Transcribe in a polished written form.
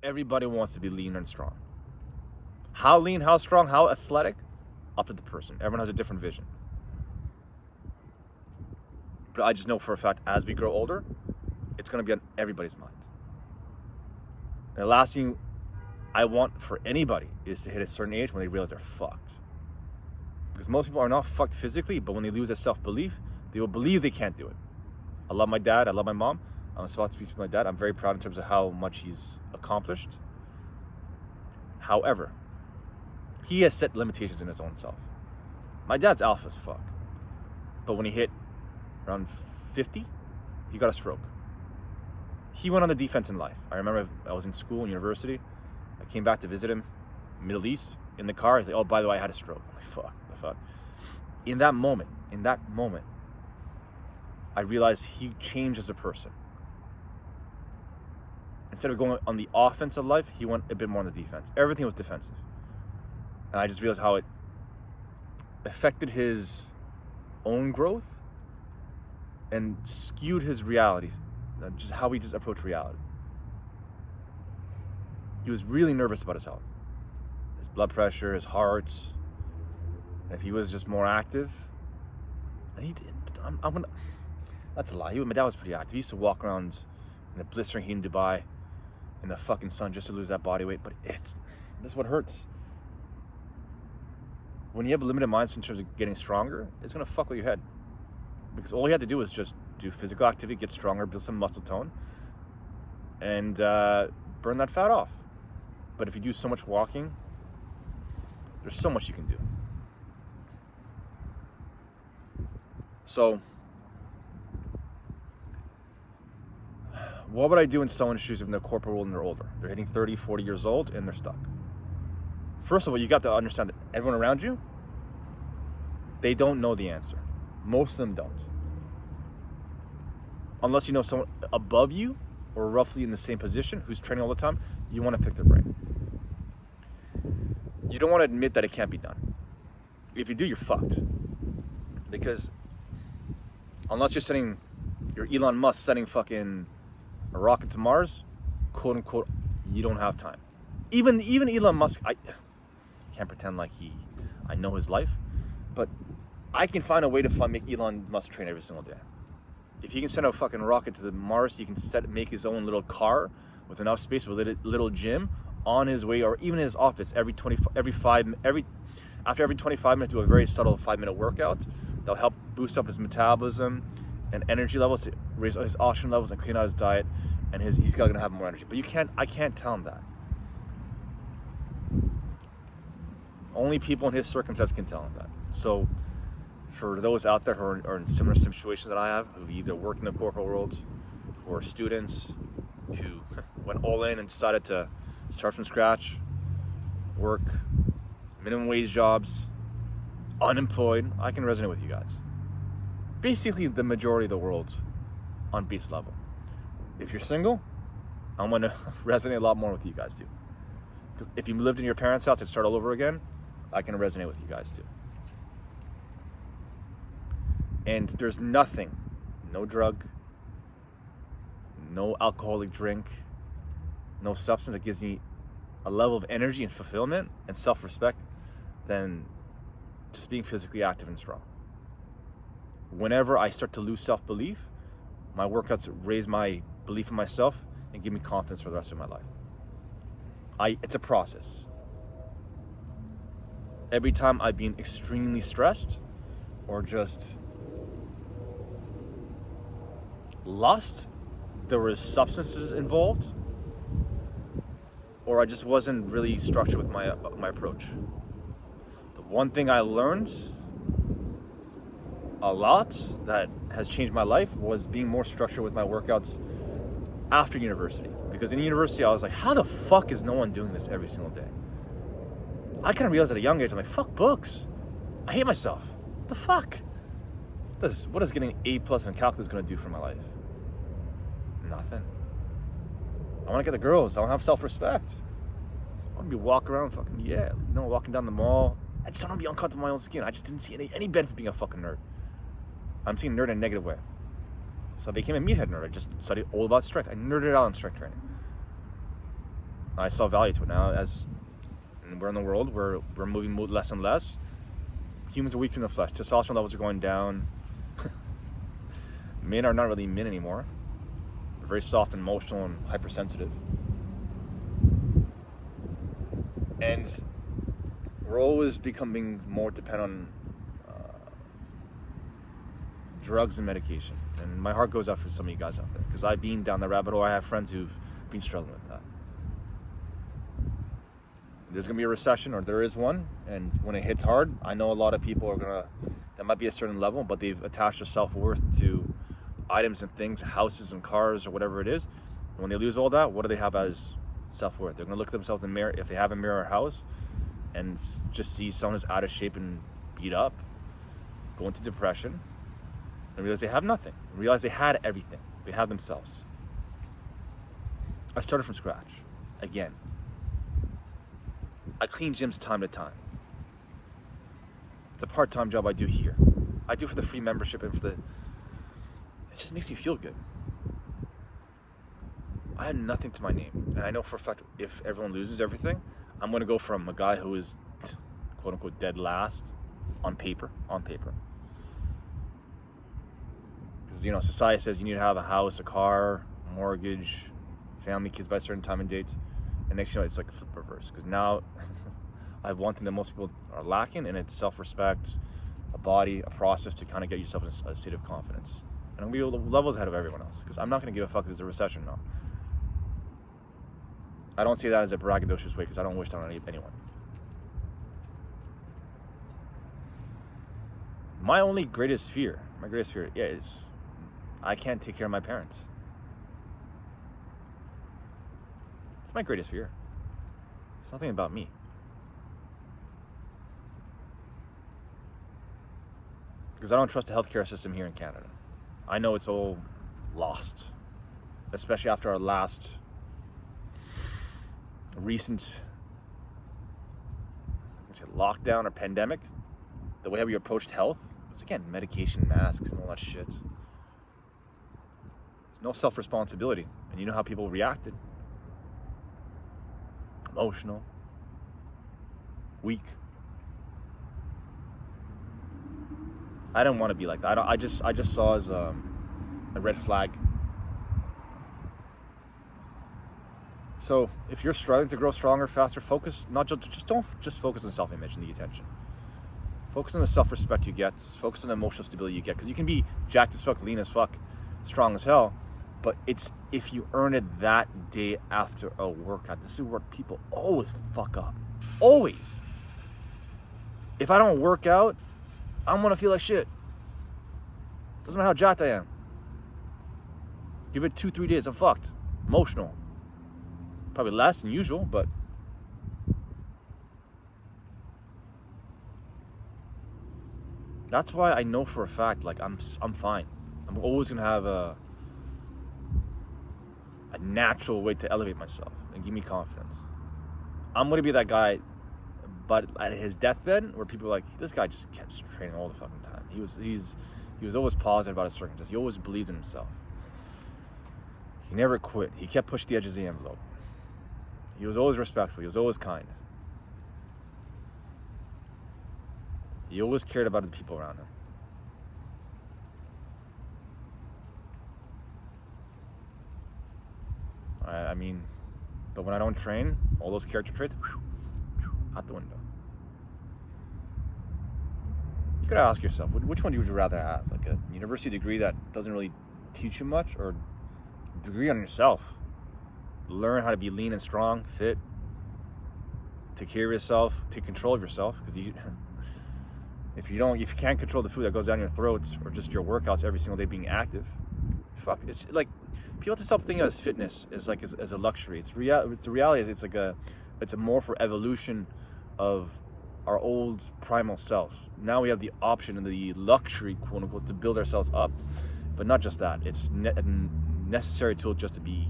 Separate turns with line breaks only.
everybody wants to be lean and strong. How lean, how strong, how athletic, up to the person. Everyone has a different vision. But I just know for a fact, as we grow older, it's going to be on everybody's mind. And the last thing I want for anybody is to hit a certain age when they realize they're fucked. Because most people are not fucked physically, but when they lose their self-belief, they will believe they can't do it. I love my dad. I love my mom. I'm about to speak to my dad. I'm very proud in terms of how much he's accomplished. However, he has set limitations in his own self. My dad's alpha as fuck. But when he hit around 50, he got a stroke. He went on the defense in life. I remember I was in school, university. I came back to visit him, Middle East, in the car. He's like, oh, by the way, I had a stroke. I'm like, fuck, the fuck. In that moment, I realized he changed as a person. Instead of going on the offense of life, he went a bit more on the defense. Everything was defensive. And I just realized how it affected his own growth and skewed his realities, just how he just approached reality. He was really nervous about his health, his blood pressure, his heart. And if he was just more active, and he did. That's a lie. My dad was pretty active. He used to walk around in the blistering heat in Dubai in the fucking sun just to lose that body weight. But that's what hurts. When you have a limited mindset in terms of getting stronger, it's gonna fuck with your head. Because all you have to do is just do physical activity, get stronger, build some muscle tone, and burn that fat off. But if you do so much walking, there's so much you can do. So, what would I do in someone's shoes if they're corporate world and they're older? They're hitting 30, 40 years old and they're stuck. First of all, you got to understand that everyone around you, they don't know the answer. Most of them don't. Unless you know someone above you or roughly in the same position who's training all the time, you want to pick their brain. You don't want to admit that it can't be done. If you do, you're fucked. Because unless you're Elon Musk sending fucking a rocket to Mars, quote unquote, you don't have time. Even Elon Musk, I can't pretend like I know his life, but I can find a way to make Elon Musk train every single day. If he can send a fucking rocket to the Mars, he can make his own little car with enough space with a little gym on his way, or even in his office after every 25 minutes, do a very subtle 5-minute workout that'll help boost up his metabolism and energy levels, raise his oxygen levels, and clean out his diet, and he's gonna have more energy. But I can't tell him that. Only people in his circumstance can tell him that. So for those out there who are in similar situations that I have, who either work in the corporate world or students who went all in and decided to start from scratch, work minimum wage jobs, unemployed, I can resonate with you guys. Basically the majority of the world on base level. If you're single, I'm gonna resonate a lot more with you guys too. If you lived in your parents' house and start all over again, I can resonate with you guys too. And there's nothing, no drug, no alcoholic drink, no substance that gives me a level of energy and fulfillment and self-respect than just being physically active and strong. Whenever I start to lose self-belief, my workouts raise my belief in myself and give me confidence for the rest of my life. It's a process. Every time I've been extremely stressed or just lost, there was substances involved, or I just wasn't really structured with my approach. The one thing I learned a lot that has changed my life was being more structured with my workouts after university. Because in university, I was like, how the fuck is no one doing this every single day? I kind of realized at a young age, I'm like, fuck books. I hate myself. What the fuck? What is getting an A+ in calculus going to do for my life? Nothing. I want to get the girls. I want to have self-respect. I want to be walking around fucking, walking down the mall. I just don't want to be uncomfortable in my own skin. I just didn't see any benefit being a fucking nerd. I'm seeing nerd in a negative way. So I became a meathead nerd. I just studied all about strength. I nerded out on strength training. I saw value to it. Now, as we're in the world where we're moving less and less, humans are weaker in the flesh. Testosterone levels are going down. Men are not really men anymore. They're very soft and emotional and hypersensitive. And we're always becoming more dependent on drugs and medication. And my heart goes out for some of you guys out there, because I've been down the rabbit hole. I have friends who've been struggling with that. There's gonna be a recession, or there is one, and when it hits hard, I know a lot of people are gonna, that might be a certain level, but they've attached their self-worth to items and things, houses and cars or whatever it is. And when they lose all that, what do they have as self-worth? They're gonna look at themselves in the mirror, if they have a mirror or house, and just see someone who's out of shape and beat up, go into depression, and realize they have nothing, realize they had everything. They had themselves. I started from scratch, again. I clean gyms time to time. It's a part-time job I do here. I do for the free membership and for the, it just makes me feel good. I had nothing to my name, and I know for a fact if everyone loses everything, I'm gonna go from a guy who is quote unquote dead last on paper. Because, you know, society says you need to have a house, a car, mortgage, family, kids by a certain time and date. And next, you know, it's like a flip reverse. Because now I have one thing that most people are lacking, and it's self-respect, a body, a process to kind of get yourself in a state of confidence. And I'm going to be levels ahead of everyone else, because I'm not going to give a fuck if there's a recession now. I don't say that as a braggadocious way, because I don't wish that on anyone. My greatest fear is I can't take care of my parents. It's my greatest fear. It's nothing about me. Because I don't trust the healthcare system here in Canada. I know it's all lost, especially after our last recent lockdown or pandemic. The way we approached health was, again, medication, masks, and all that shit. There's no self-responsibility. And you know how people reacted. Emotional. Weak. I didn't want to be like that. I just saw as a red flag. So if you're struggling to grow stronger, faster, focus, don't just focus on self-image and the attention. Focus on the self-respect you get. Focus on the emotional stability you get. Because you can be jacked as fuck, lean as fuck, strong as hell, but it's if you earn it that day after a workout. This is where people always fuck up. Always. If I don't work out, I'm gonna feel like shit. Doesn't matter how jacked I am. Give it 2-3 days, I'm fucked. Emotional. Probably less than usual, but that's why I know for a fact, like, I'm fine. I'm always gonna have a natural way to elevate myself and give me confidence. I'm gonna be that guy, but at his deathbed, where people are like, this guy just kept training all the fucking time. He was always positive about his circumstances. He always believed in himself. He never quit. He kept pushing the edges of the envelope. He was always respectful. He was always kind. He always cared about the people around him. I mean, but when I don't train, all those character traits, out the window. You gotta ask yourself, which one would you rather have? Like a university degree that doesn't really teach you much, or a degree on yourself? Learn how to be lean and strong, fit, take care of yourself, take control of yourself. Because if you can't control the food that goes down your throats, or just your workouts every single day being active, fuck. It's like people have to stop thinking of fitness as like as a luxury. It's the reality is it's a more for evolution of our old primal selves. Now we have the option and the luxury, quote unquote, to build ourselves up. But not just that. It's a necessary tool just to be